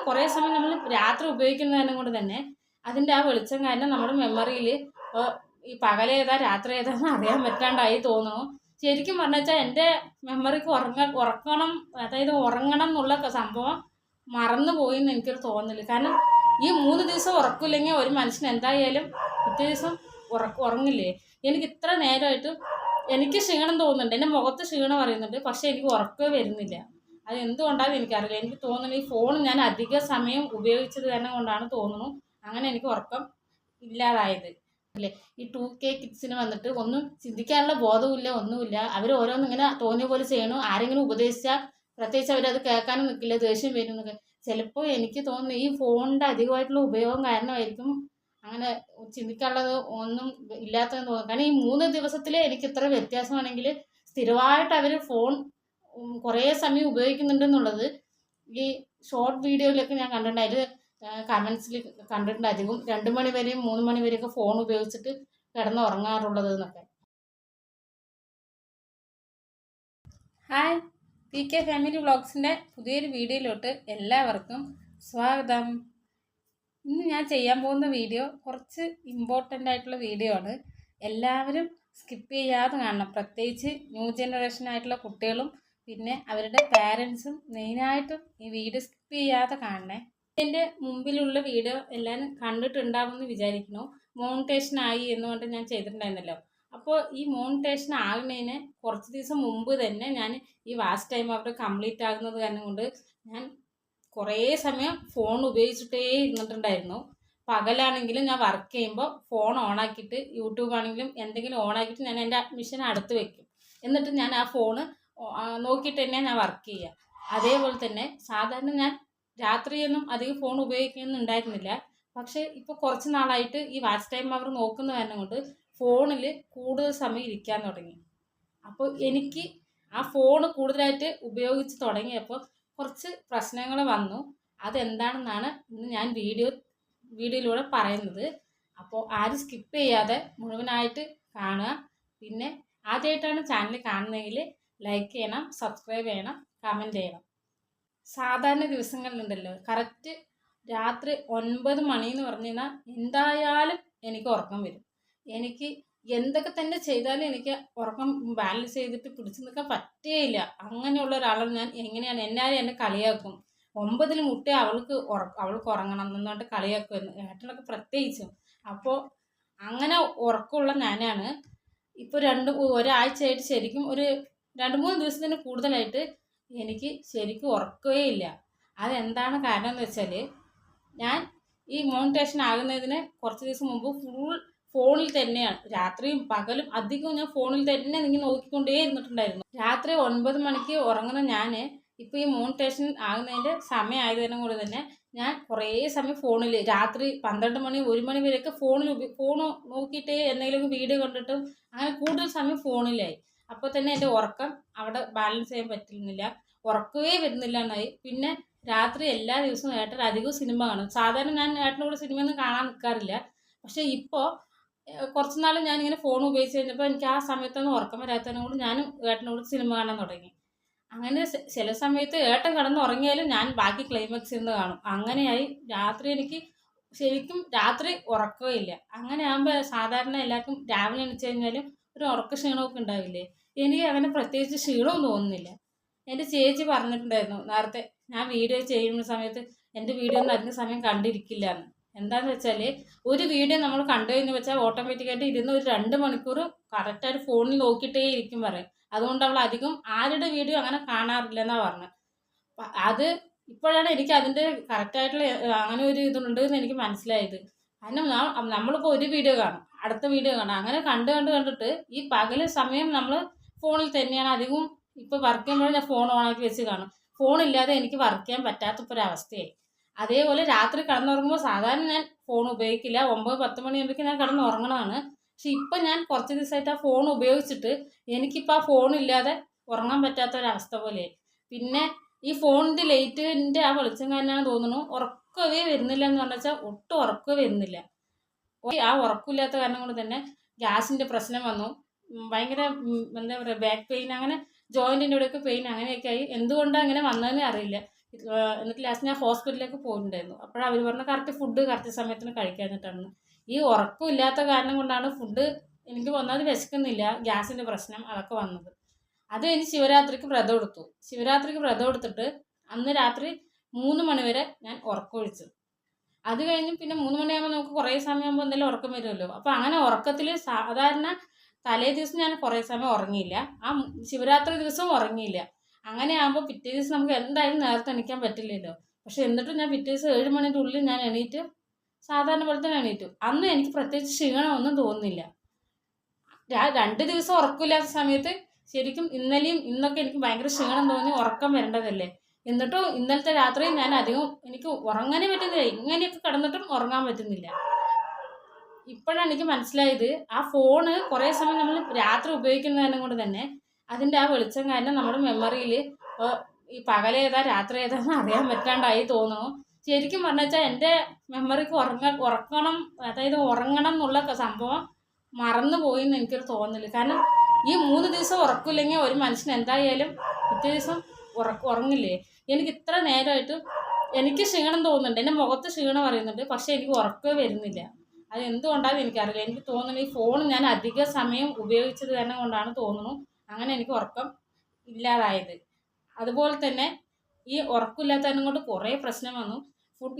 കുറേ സമയം നമ്മൾ രാത്രി ഉപയോഗിക്കുന്നതിനും കൊണ്ട് തന്നെ അതിൻ്റെ ആ വെളിച്ചം കാരണം നമ്മുടെ മെമ്മറിയിൽ ഈ പകലേതാ രാത്രി ഏതാന്ന് അറിയാൻ പറ്റാണ്ടായി തോന്നുന്നു. ശരിക്കും പറഞ്ഞു വെച്ചാൽ എൻ്റെ മെമ്മറിക്ക് ഉറക്കണം, അതായത് ഉറങ്ങണം എന്നുള്ള സംഭവം മറന്നു പോയി എന്ന് എനിക്കൊരു തോന്നല്. കാരണം ഈ 3 ദിവസം ഉറക്കില്ലെങ്കിൽ ഒരു മനുഷ്യൻ എന്തായാലും പിറ്റേ ദിവസം ഉറങ്ങില്ലേ. എനിക്ക് ഇത്ര നേരമായിട്ടും എനിക്ക് ക്ഷീണം തോന്നുന്നുണ്ട്, എൻ്റെ മുഖത്ത് ക്ഷീണം പറയുന്നുണ്ട്, പക്ഷേ എനിക്ക് ഉറക്കമേ വരുന്നില്ല. അത് എന്തുകൊണ്ടാണെന്ന് എനിക്കറിയില്ല. എനിക്ക് തോന്നുന്നു ഈ ഫോൺ ഞാൻ അധിക സമയം ഉപയോഗിച്ചത് കാരണം കൊണ്ടാണ് തോന്നുന്നു അങ്ങനെ എനിക്ക് ഉറക്കം ഇല്ലാതായത് അല്ലേ. ഈ 2K കിഡ്സിന് വന്നിട്ട് ഒന്നും ചിന്തിക്കാനുള്ള ബോധവുമില്ല, ഒന്നുമില്ല. അവർ ഓരോന്നും ഇങ്ങനെ തോന്നിയ പോലെ ചെയ്യണു. ആരെങ്കിലും ഉപദേശിച്ചാൽ പ്രത്യേകിച്ച് അവരത് കേൾക്കാനും നിൽക്കില്ല, ദേഷ്യം വരും എന്നൊക്കെ. ചിലപ്പോൾ എനിക്ക് തോന്നുന്നു ഈ ഫോണിൻ്റെ അധികമായിട്ടുള്ള ഉപയോഗം കാരണമായിരിക്കും അങ്ങനെ ചിന്തിക്കാനുള്ളത് ഒന്നും ഇല്ലാത്തതെന്ന് തോന്നുന്നു. കാരണം ഈ 3 ദിവസത്തിൽ എനിക്ക് ഇത്ര വ്യത്യാസമാണെങ്കിൽ സ്ഥിരമായിട്ട് അവർ ഫോൺ കുറേ സമയം ഉപയോഗിക്കുന്നുണ്ടെന്നുള്ളത് ഈ ഷോർട്ട് വീഡിയോയിലൊക്കെ ഞാൻ കണ്ടിട്ടുണ്ട്. അതിൽ കമൻസിൽ കണ്ടിട്ടുണ്ട് അധികം 2 മണി വരെയും 3 മണി വരെയൊക്കെ ഫോൺ ഉപയോഗിച്ചിട്ട് കിടന്ന് ഉറങ്ങാറുള്ളത് എന്നൊക്കെ. ഹായ്, PK ഫാമിലി വ്ളോഗ്സിൻ്റെ പുതിയൊരു വീഡിയോയിലോട്ട് എല്ലാവർക്കും സ്വാഗതം. ഇന്ന് ഞാൻ ചെയ്യാൻ പോകുന്ന വീഡിയോ കുറച്ച് ഇമ്പോർട്ടൻ്റ് ആയിട്ടുള്ള വീഡിയോ ആണ്. എല്ലാവരും സ്കിപ്പ് ചെയ്യാതെ കാണണം. പ്രത്യേകിച്ച് ന്യൂ ജനറേഷൻ ആയിട്ടുള്ള കുട്ടികളും പിന്നെ അവരുടെ പാരൻസും മെയിനായിട്ടും ഈ വീഡിയോ സ്കിപ്പ് ചെയ്യാതെ കാണണേ. എൻ്റെ മുമ്പിലുള്ള വീഡിയോ എല്ലാവരും കണ്ടിട്ടുണ്ടാവുമെന്ന് വിചാരിക്കുന്നു. മോണിറ്റേഷൻ ആയി എന്നുകൊണ്ട് ഞാൻ ചെയ്തിട്ടുണ്ടായിരുന്നല്ലോ. അപ്പോൾ ഈ മോണിറ്റേഷൻ ആകുന്നതിന് കുറച്ച് ദിവസം മുമ്പ് തന്നെ ഞാൻ ഈ വാച്ച് ടൈം അവർ കംപ്ലീറ്റ് ആകുന്നത് കാരണം കൊണ്ട് ഞാൻ കുറേ സമയം ഫോൺ ഉപയോഗിച്ചിട്ടേ ഇരുന്നിട്ടുണ്ടായിരുന്നു. പകലാണെങ്കിലും ഞാൻ വർക്ക് ചെയ്യുമ്പോൾ ഫോൺ ഓണാക്കിയിട്ട് യൂട്യൂബ് ആണെങ്കിലും എന്തെങ്കിലും ഓണാക്കിയിട്ട് ഞാൻ എൻ്റെ മിഷൻ അടുത്ത് വെക്കും. എന്നിട്ട് ഞാൻ ആ ഫോണ് നോക്കിയിട്ട് തന്നെ ഞാൻ വർക്ക് ചെയ്യുക. അതേപോലെ തന്നെ സാധാരണ ഞാൻ രാത്രിയൊന്നും അധികം ഫോൺ ഉപയോഗിക്കുന്നുണ്ടായിരുന്നില്ല. പക്ഷേ ഇപ്പോൾ കുറച്ച് നാളായിട്ട് ഈ വാച്ച് ടൈം അവർ നോക്കുന്ന കാരണം കൊണ്ട് ഫോണിൽ കൂടുതൽ സമയം ഇരിക്കാൻ തുടങ്ങി. അപ്പോൾ എനിക്ക് ആ ഫോൺ കൂടുതലായിട്ട് ഉപയോഗിച്ച് തുടങ്ങിയപ്പോൾ കുറച്ച് പ്രശ്നങ്ങൾ വന്നു. അതെന്താണെന്നാണ് ഇന്ന് ഞാൻ വീഡിയോയിലൂടെ പറയുന്നത്. അപ്പോൾ ആരും സ്കിപ്പ് ചെയ്യാതെ മുഴുവനായിട്ട് കാണുക. പിന്നെ ആദ്യമായിട്ടാണ് ചാനൽ കാണുന്നതെങ്കിൽ ലൈക്ക് ചെയ്യണം, സബ്സ്ക്രൈബ് ചെയ്യണം, കമൻറ്റ് ചെയ്യണം. സാധാരണ ദിവസങ്ങളിലുണ്ടല്ലോ കറക്റ്റ് രാത്രി 9 മണി എന്ന് പറഞ്ഞു കഴിഞ്ഞാൽ എന്തായാലും എനിക്ക് ഉറക്കം വരും. എനിക്ക് എന്തൊക്കെ തന്നെ ചെയ്താലും എനിക്ക് ഉറക്കം ബാലൻസ് ചെയ്തിട്ട് പിടിച്ചു നിൽക്കാൻ പറ്റുകയില്ല. അങ്ങനെയുള്ള ഒരാളാണ് ഞാൻ. എങ്ങനെയാണ് എല്ലാവരും എന്നെ കളിയാക്കും. 9 മുട്ടേ അവൾക്ക് ഉറങ്ങണം എന്നുകൊണ്ട് കളിയാക്കുമായിരുന്നു, ഏട്ടനൊക്കെ പ്രത്യേകിച്ചും. അപ്പോൾ അങ്ങനെ ഉറക്കമുള്ള ഞാനാണ്. ഇപ്പോൾ ഒരാഴ്ചയായിട്ട് ശരിക്കും ഒരു 2-3 ദിവസത്തിന് കൂടുതലായിട്ട് എനിക്ക് ശരിക്കും ഉറക്കമേ ഇല്ല. അതെന്താണ് കാരണം എന്ന് വെച്ചാൽ ഞാൻ ഈ മോണിറ്റേഷൻ ആകുന്നതിന് കുറച്ച് ദിവസം മുമ്പ് ഫുൾ ഫോണിൽ തന്നെയാണ്. രാത്രിയും പകലും അധികവും ഞാൻ ഫോണിൽ തന്നെ നോക്കിക്കൊണ്ടേ ഇരുന്നിട്ടുണ്ടായിരുന്നു. രാത്രി 9 മണിക്ക് ഉറങ്ങുന്ന ഞാൻ ഇപ്പോൾ ഈ മോണിറ്റേഷൻ ആകുന്നതിൻ്റെ സമയമായതിനും കൂടെ തന്നെ ഞാൻ കുറേ സമയം ഫോണിൽ രാത്രി 12 മണി 1 മണി വരെയൊക്കെ ഫോൺ നോക്കിയിട്ടേ എന്തെങ്കിലും വീഡിയോ കണ്ടിട്ടും അങ്ങനെ കൂടുതൽ സമയം ഫോണിലായി. അപ്പോൾ തന്നെ എൻ്റെ ഉറക്കം അവിടെ ബാലൻസ് ചെയ്യാൻ പറ്റുന്നില്ല, ഉറക്കമേ വരുന്നില്ല എന്നായി. പിന്നെ രാത്രി എല്ലാ ദിവസവും ഏട്ടൻ അധികവും സിനിമ കാണും. സാധാരണ ഞാൻ ഏട്ടനോട് സിനിമയൊന്നും കാണാൻ നിൽക്കാറില്ല. പക്ഷേ ഇപ്പോൾ കുറച്ച് നാൾ ഞാനിങ്ങനെ ഫോൺ ഉപയോഗിച്ച് കഴിഞ്ഞപ്പോൾ എനിക്ക് ആ സമയത്തൊന്നും ഉറക്കം വരാത്തതിനും കൂടി ഞാനും ഏട്ടനോട് സിനിമ കാണാൻ തുടങ്ങി. അങ്ങനെ ചില സമയത്ത് ഏട്ടൻ കിടന്ന് ഉറങ്ങിയാലും ഞാൻ ബാക്കി ക്ലൈമാക്സ് ഇരുന്ന് കാണും. അങ്ങനെയായി രാത്രി എനിക്ക് ശരിക്കും രാത്രി ഉറക്കമേ ഇല്ല. അങ്ങനെ ആകുമ്പോൾ സാധാരണ എല്ലാവർക്കും രാവിലെ എണീച്ച് കഴിഞ്ഞാലും ഒരു ഉറക്ക ക്ഷീണമൊക്കെ ഉണ്ടാവില്ലേ. എനിക്ക് അങ്ങനെ പ്രത്യേകിച്ച് ക്ഷീണവും തോന്നുന്നില്ല. എൻ്റെ ചേച്ചി പറഞ്ഞിട്ടുണ്ടായിരുന്നു നേരത്തെ ഞാൻ വീഡിയോ ചെയ്യുന്ന സമയത്ത് എൻ്റെ വീഡിയോ ഒന്നും അധികം സമയം കണ്ടിരിക്കില്ല എന്ന്. എന്താണെന്ന് വെച്ചാൽ ഒരു വീഡിയോ നമ്മൾ കണ്ടു കഴിഞ്ഞ് വെച്ചാൽ ഓട്ടോമാറ്റിക്കായിട്ട് ഇരുന്ന് ഒരു 2 മണിക്കൂർ കറക്റ്റായിട്ട് ഫോണിൽ നോക്കിയിട്ടേ ഇരിക്കും പറയും. അതുകൊണ്ട് അവൾ അധികം ആരുടെ വീഡിയോ അങ്ങനെ കാണാറില്ലെന്നാണ് പറഞ്ഞത്. അത് ഇപ്പോഴാണ് എനിക്ക് അതിൻ്റെ കറക്റ്റായിട്ടുള്ള അങ്ങനെ ഒരു ഇതുണ്ടെന്ന് എനിക്ക് മനസ്സിലായത്. കാരണം നമ്മളിപ്പോൾ ഒരു വീഡിയോ കാണും, അടുത്ത വീഡിയോ കാണും, അങ്ങനെ കണ്ടിട്ട് ഈ പകൽ സമയം നമ്മൾ ഫോണിൽ തന്നെയാണ് അധികവും. ഇപ്പോൾ വർക്ക് ചെയ്യുമ്പോൾ ഞാൻ ഫോൺ ഓണാക്കി വെച്ച് കാണും. ഫോണില്ലാതെ എനിക്ക് വർക്ക് ചെയ്യാൻ പറ്റാത്തൊരവസ്ഥയായി. അതേപോലെ രാത്രി കിടന്നുറങ്ങുമ്പോൾ സാധാരണ ഞാൻ ഫോൺ ഉപയോഗിക്കില്ല. 9-10 മണിയാകുമ്പോഴേക്കും ഞാൻ കിടന്നുറങ്ങണതാണ്. പക്ഷെ ഇപ്പം ഞാൻ കുറച്ച് ദിവസമായിട്ട് ആ ഫോൺ ഉപയോഗിച്ചിട്ട് എനിക്കിപ്പോൾ ആ ഫോണില്ലാതെ ഉറങ്ങാൻ പറ്റാത്തൊരവസ്ഥ പോലെയായി. പിന്നെ ഈ ഫോണിൻ്റെ ലൈറ്റിൻ്റെ ആ വെളിച്ചം കാരണമാണ് തോന്നുന്നു ഉറക്കമേ വരുന്നില്ല എന്ന് പറഞ്ഞാൽ ഒട്ടും ഉറക്കമേ വരുന്നില്ല. ആ ഉറക്കമില്ലാത്ത കാരണം കൊണ്ട് തന്നെ ഗ്യാസിൻ്റെ പ്രശ്നം വന്നു. ഭയങ്കര എന്താ പറയുക ബാക്ക് പെയിൻ, അങ്ങനെ ജോയിൻറ്റിൻ്റെ ഇവിടെയൊക്കെ പെയിൻ അങ്ങനെയൊക്കെ ആയി. എന്തുകൊണ്ടാണ് അങ്ങനെ വന്നതെന്ന് അറിയില്ല. എന്നിട്ട് ലാസ്റ്റ് ഞാൻ ഹോസ്പിറ്റലിലേക്ക് പോയിട്ടുണ്ടായിരുന്നു. അപ്പോഴവർ പറഞ്ഞ കറക്റ്റ് ഫുഡ് കറക്റ്റ് സമയത്തിന് കഴിക്കാഞ്ഞിട്ടാണ്. ഈ ഉറക്കമില്ലാത്ത കാരണം കൊണ്ടാണ് ഫുഡ് എനിക്ക് ഒന്നാമത് വിശക്കുന്നില്ല, ഗ്യാസിൻ്റെ പ്രശ്നം അതൊക്കെ വന്നത്. അത് കഴിഞ്ഞ് ശിവരാത്രിക്ക് വ്രതം എടുത്തു. ശിവരാത്രിക്ക് വ്രതം എടുത്തിട്ട് അന്ന് രാത്രി 3 മണി വരെ ഞാൻ ഉറക്കമൊഴിച്ചു. അത് കഴിഞ്ഞ് പിന്നെ 3 മണിയാകുമ്പോൾ നമുക്ക് കുറേ സമയമാകുമ്പോൾ എന്തെങ്കിലും ഉറക്കം വരുമല്ലോ. അപ്പോൾ അങ്ങനെ ഉറക്കത്തിൽ സാധാരണ തലേ ദിവസം ഞാൻ കുറേ സമയം ഉറങ്ങിയില്ല, ആ ശിവരാത്രി ദിവസവും ഉറങ്ങിയില്ല. അങ്ങനെ ആകുമ്പോൾ പിറ്റേ ദിവസം നമുക്ക് എന്തായാലും നേരത്തെ എണീക്കാൻ പറ്റില്ലല്ലോ. പക്ഷെ എന്നിട്ടും ഞാൻ പിറ്റേ ദിവസം 7 മണിൻ്റെ ഉള്ളിൽ ഞാൻ എണീറ്റ് സാധാരണ പോലെ തന്നെ എണീറ്റു. അന്ന് എനിക്ക് പ്രത്യേകിച്ച് ക്ഷീണമൊന്നും തോന്നുന്നില്ല. 2 ദിവസം ഉറക്കമില്ലാത്ത സമയത്ത് ശരിക്കും ഇന്നലെയും ഇന്നൊക്കെ എനിക്ക് ഭയങ്കര ക്ഷീണം തോന്നി, ഉറക്കം വരേണ്ടതല്ലേ. എന്നിട്ടും ഇന്നലത്തെ രാത്രി ഞാൻ അധികം എനിക്ക് ഉറങ്ങാനേ പറ്റുന്നില്ല. ഇങ്ങനെയൊക്കെ കിടന്നിട്ടും ഉറങ്ങാൻ പറ്റുന്നില്ല. ഇപ്പോഴാണ് എനിക്ക് മനസ്സിലായത്, ആ ഫോണ് കുറേ സമയം നമ്മൾ രാത്രി ഉപയോഗിക്കുന്നതിനെ കൊണ്ട് തന്നെ അതിൻ്റെ ആ വെളിച്ചം കാരണം നമ്മുടെ മെമ്മറിയിൽ ഈ പകലേതാ രാത്രി ഏതാന്ന് അറിയാൻ പറ്റാണ്ടായി തോന്നുന്നു. ശരിക്കും പറഞ്ഞു വെച്ചാൽ എൻ്റെ മെമ്മറിക്ക് ഉറക്കണം, അതായത് ഉറങ്ങണം എന്നുള്ള സംഭവം മറന്നു പോയി എന്ന് എനിക്കൊരു തോന്നല്. കാരണം ഈ 3 ദിവസം ഉറക്കില്ലെങ്കിൽ ഒരു മനുഷ്യൻ എന്തായാലും പിറ്റേ ദിവസം ഉറങ്ങില്ലേ. എനിക്ക് ഇത്ര നേരമായിട്ടും എനിക്ക് ക്ഷീണം തോന്നുന്നുണ്ട്, എൻ്റെ മുഖത്ത് ക്ഷീണം അറിയുന്നുണ്ട്, പക്ഷേ എനിക്ക് ഉറക്കമേ വരുന്നില്ല. അത് എന്തുകൊണ്ടാണെന്ന് എനിക്കറിയില്ല. എനിക്ക് തോന്നുന്നു ഈ ഫോൺ ഞാൻ അധിക സമയം ഉപയോഗിച്ചത് തന്നെ കൊണ്ടാണ് തോന്നുന്നു അങ്ങനെ എനിക്ക് ഉറക്കം ഇല്ലാതായത്. അതുപോലെ തന്നെ ഈ ഉറക്കമില്ലാത്തതിനെ കൊണ്ട് കുറേ പ്രശ്നം വന്നു.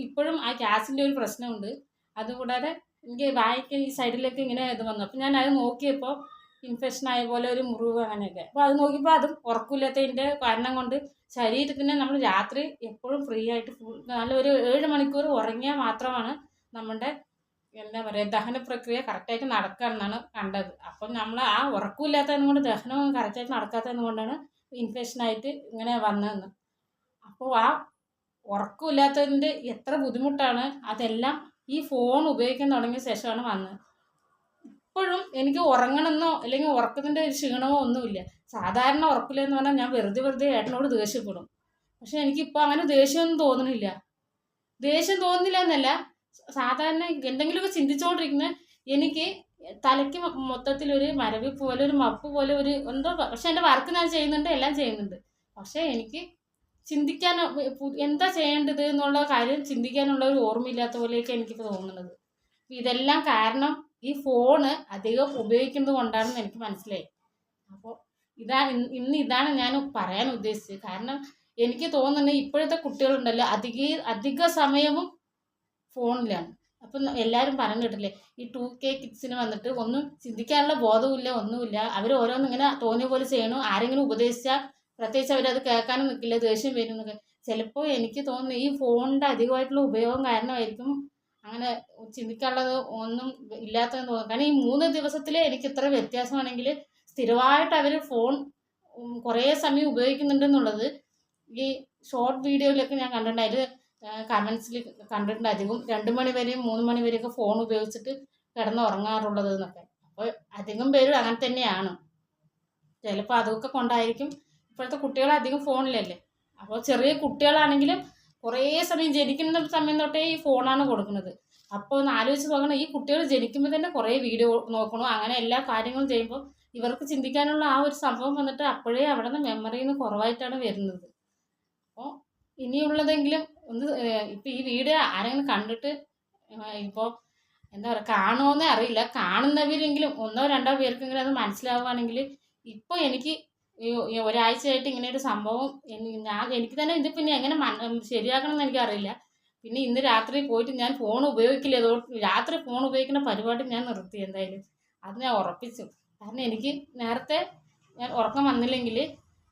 ഇപ്പോഴും ആ ഗ്യാസിൻ്റെ ഒരു പ്രശ്നമുണ്ട്. അതുകൂടാതെ എനിക്ക് വായിക്ക് ഈ സൈഡിലേക്ക് ഇങ്ങനെ ഇത് വന്നു. അപ്പോൾ ഞാൻ അത് നോക്കിയപ്പോൾ ഇൻഫെക്ഷൻ ആയ പോലെ ഒരു മുറിവ് അങ്ങനെയൊക്കെ. അപ്പോൾ അത് നോക്കിയപ്പോൾ അതും ഉറക്കമില്ലാത്തതിൻ്റെ കാരണം കൊണ്ട് ശരീരത്തിന് നമ്മൾ രാത്രി എപ്പോഴും ഫ്രീ ആയിട്ട് നല്ലൊരു 7 മണിക്കൂർ ഉറങ്ങിയാൽ മാത്രമാണ് നമ്മുടെ എന്താ പറയുക ദഹന പ്രക്രിയ കറക്റ്റായിട്ട് നടക്കുകയെന്നാണ് കണ്ടത്. അപ്പം നമ്മൾ ആ ഉറക്കമില്ലാത്തതിനെ കൊണ്ട് ദഹനവും കറക്റ്റായിട്ട് നടക്കാത്തതിനെ കൊണ്ടാണ് ഇൻഫെക്ഷനായിട്ട് ഇങ്ങനെ വന്നതെന്ന്. അപ്പോൾ ആ ഉറക്കമില്ലാത്തതിൻ്റെ എത്ര ബുദ്ധിമുട്ടാണ് അതെല്ലാം ഈ ഫോൺ ഉപയോഗിക്കാൻ തുടങ്ങിയ ശേഷമാണ് വന്നത്. ഇപ്പോഴും എനിക്ക് ഉറങ്ങണമെന്നോ അല്ലെങ്കിൽ ഉറക്കത്തിൻ്റെ ഒരു ക്ഷീണമോ ഒന്നുമില്ല. സാധാരണ ഉറക്കില്ലെന്ന് പറഞ്ഞാൽ ഞാൻ വെറുതെ ഏട്ടനോട് ദേഷ്യപ്പെടും. പക്ഷെ എനിക്കിപ്പോൾ അങ്ങനെ ദേഷ്യമൊന്നും തോന്നണില്ല. ദേഷ്യം തോന്നുന്നില്ല എന്നല്ല, സാധാരണ എന്തെങ്കിലുമൊക്കെ ചിന്തിച്ചുകൊണ്ടിരിക്കുന്ന എനിക്ക് തലയ്ക്ക് മൊത്തത്തിലൊരു മരവിപ്പ് പോലെ ഒരു മപ്പ് പോലെ ഒരു എന്തോ. പക്ഷെ എൻ്റെ വർക്ക് ഞാൻ ചെയ്യുന്നുണ്ട്, എല്ലാം ചെയ്യുന്നുണ്ട്. പക്ഷേ എനിക്ക് ചിന്തിക്കാൻ എന്താ ചെയ്യേണ്ടത് എന്നുള്ള കാര്യം ചിന്തിക്കാനുള്ള ഒരു ഓർമ്മയില്ലാത്ത പോലെയൊക്കെ എനിക്കിപ്പോൾ തോന്നുന്നത്. ഇതെല്ലാം കാരണം ഈ ഫോണ് അധികം ഉപയോഗിക്കുന്നത് കൊണ്ടാണെന്ന് എനിക്ക് മനസ്സിലായി. അപ്പോൾ ഇതാണ് ഞാൻ പറയാൻ ഉദ്ദേശിച്ചത്. കാരണം എനിക്ക് തോന്നുന്നത് ഇപ്പോഴത്തെ കുട്ടികളുണ്ടല്ലോ അധിക സമയവും ഫോണിലാണ്. അപ്പം എല്ലാവരും പറഞ്ഞു കേട്ടില്ലേ, ഈ 2K കിഡ്സിന് വന്നിട്ട് ഒന്നും ചിന്തിക്കാനുള്ള ബോധവുമില്ല, ഒന്നുമില്ല. അവർ ഓരോന്നും ഇങ്ങനെ തോന്നിയ പോലെ ചെയ്യണു. ആരെങ്കിലും ഉപദേശിച്ചാൽ പ്രത്യേകിച്ച് അവരത് കേൾക്കാനും നിൽക്കില്ല, ദേഷ്യം വരും എന്നൊക്കെ. ചിലപ്പോൾ എനിക്ക് തോന്നുന്നു ഈ ഫോണിൻ്റെ അധികമായിട്ടുള്ള ഉപയോഗം കാരണമായിരിക്കും അങ്ങനെ ചിന്തിക്കാനുള്ളത് ഒന്നും ഇല്ലാത്തതെന്ന് തോന്നുന്നു. കാരണം ഈ 3 ദിവസത്തിൽ എനിക്ക് ഇത്ര വ്യത്യാസമാണെങ്കിൽ സ്ഥിരമായിട്ട് അവർ ഫോൺ കുറേ സമയം ഉപയോഗിക്കുന്നുണ്ടെന്നുള്ളത് ഈ ഷോർട്ട് വീഡിയോയിലൊക്കെ ഞാൻ കണ്ടിട്ടുണ്ട്. അതിൽ കമൻസിൽ കണ്ടിട്ടുണ്ട് അധികം 2 മണി വരെയും 3 മണി വരെയൊക്കെ ഫോൺ ഉപയോഗിച്ചിട്ട് കിടന്ന് ഉറങ്ങാറുള്ളത് എന്നൊക്കെ. അപ്പോൾ അധികം പേരും അങ്ങനെ തന്നെയാണ്. ചിലപ്പോൾ അതൊക്കെ കൊണ്ടായിരിക്കും ഇപ്പോഴത്തെ കുട്ടികൾ അധികം ഫോണിലല്ലേ. അപ്പോൾ ചെറിയ കുട്ടികളാണെങ്കിലും കുറേ സമയം ജനിക്കുന്ന സമയം തൊട്ടേ ഈ ഫോണാണ് കൊടുക്കുന്നത്. അപ്പോൾ ഒന്ന് ആലോചിച്ച് നോക്കണം, ഈ കുട്ടികൾ ജനിക്കുമ്പോൾ തന്നെ കുറേ വീഡിയോ നോക്കണം, അങ്ങനെ എല്ലാ കാര്യങ്ങളും ചെയ്യുമ്പോൾ ഇവർക്ക് ചിന്തിക്കാനുള്ള ആ ഒരു സംഭവം വന്നിട്ട് അപ്പോഴേ അവിടെ നിന്ന് മെമ്മറിയിൽ നിന്ന് കുറവായിട്ടാണ് വരുന്നത്. അപ്പോൾ ഇനിയുള്ളതെങ്കിലും ഒന്ന് ഇപ്പോൾ ഈ വീഡിയോ ആരെങ്കിലും കണ്ടിട്ട് ഇപ്പോൾ എന്താ പറയുക കാണുമോയെന്നേ അറിയില്ല, കാണുന്നവരെങ്കിലും 1-2 പേർക്കെങ്കിലും അത് മനസ്സിലാവുകയാണെങ്കിൽ. ഇപ്പോൾ എനിക്ക് ഈ ഒരാഴ്ചയായിട്ട് ഇങ്ങനെ ഒരു സംഭവം എനിക്ക് തന്നെ ഇത് പിന്നെ എങ്ങനെ ശരിയാക്കണം എന്ന് എനിക്കറിയില്ല. പിന്നെ ഇന്ന് രാത്രി പോയിട്ട് ഞാൻ ഫോൺ ഉപയോഗിക്കില്ല, രാത്രി ഫോൺ ഉപയോഗിക്കുന്ന പരിപാടി ഞാൻ നിർത്തി എന്തായാലും. അത് ഞാൻ ഉറപ്പിച്ചു. കാരണം എനിക്ക് നേരത്തെ ഞാൻ ഉറക്കം വന്നില്ലെങ്കിൽ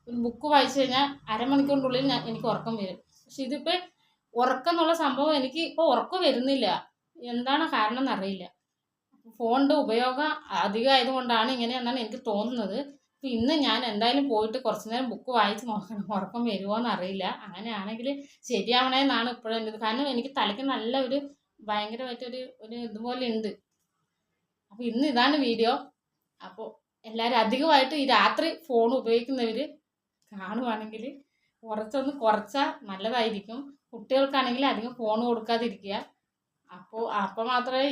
ഒരു ബുക്ക് വായിച്ചു കഴിഞ്ഞാൽ അരമണിക്കൂറിനുള്ളിൽ എനിക്ക് ഉറക്കം വരും. പക്ഷെ ഇതിപ്പോൾ ഉറക്കം എന്നുള്ള സംഭവം എനിക്ക് ഇപ്പോൾ ഉറക്കം വരുന്നില്ല. എന്താണ് കാരണം എന്നറിയില്ല. ഫോണിൻ്റെ ഉപയോഗം അധികമായതുകൊണ്ടാണ് ഇങ്ങനെയെന്നാണ് എനിക്ക് തോന്നുന്നത്. അപ്പോൾ ഇന്ന് ഞാൻ എന്തായാലും പോയിട്ട് കുറച്ച് നേരം ബുക്ക് വായിച്ച് നോക്കണം, ഉറക്കം വരുമോ എന്നറിയില്ല. അങ്ങനെയാണെങ്കിൽ ശരിയാവണേന്നാണ് ഇപ്പോഴും എൻ്റെ ഇത്. കാരണം എനിക്ക് തലയ്ക്ക് നല്ല ഒരു ഭയങ്കരമായിട്ടൊരു ഇതുപോലെ ഉണ്ട്. അപ്പോൾ ഇന്ന് ഇതാണ് വീഡിയോ. അപ്പോൾ എല്ലാവരും അധികമായിട്ട് ഈ രാത്രി ഫോൺ ഉപയോഗിക്കുന്നവർ കാണുവാണെങ്കിൽ കുറച്ചൊന്ന് കുറച്ചാൽ നല്ലതായിരിക്കും. കുട്ടികൾക്കാണെങ്കിൽ അധികം ഫോൺ കൊടുക്കാതിരിക്കുക. അപ്പോൾ മാത്രമേ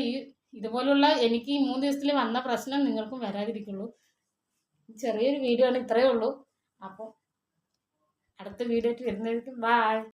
ഇതുപോലുള്ള എനിക്ക് ഈ 3 ദിവസത്തിൽ വന്ന പ്രശ്നം നിങ്ങൾക്കും വരാതിരിക്കുള്ളൂ. ചെറിയൊരു വീഡിയോ ആണ്, ഇത്രയേ ഉള്ളൂ. അപ്പോൾ അടുത്ത വീഡിയോ ആയിട്ട് വരുന്നതായിരിക്കും. ബൈ.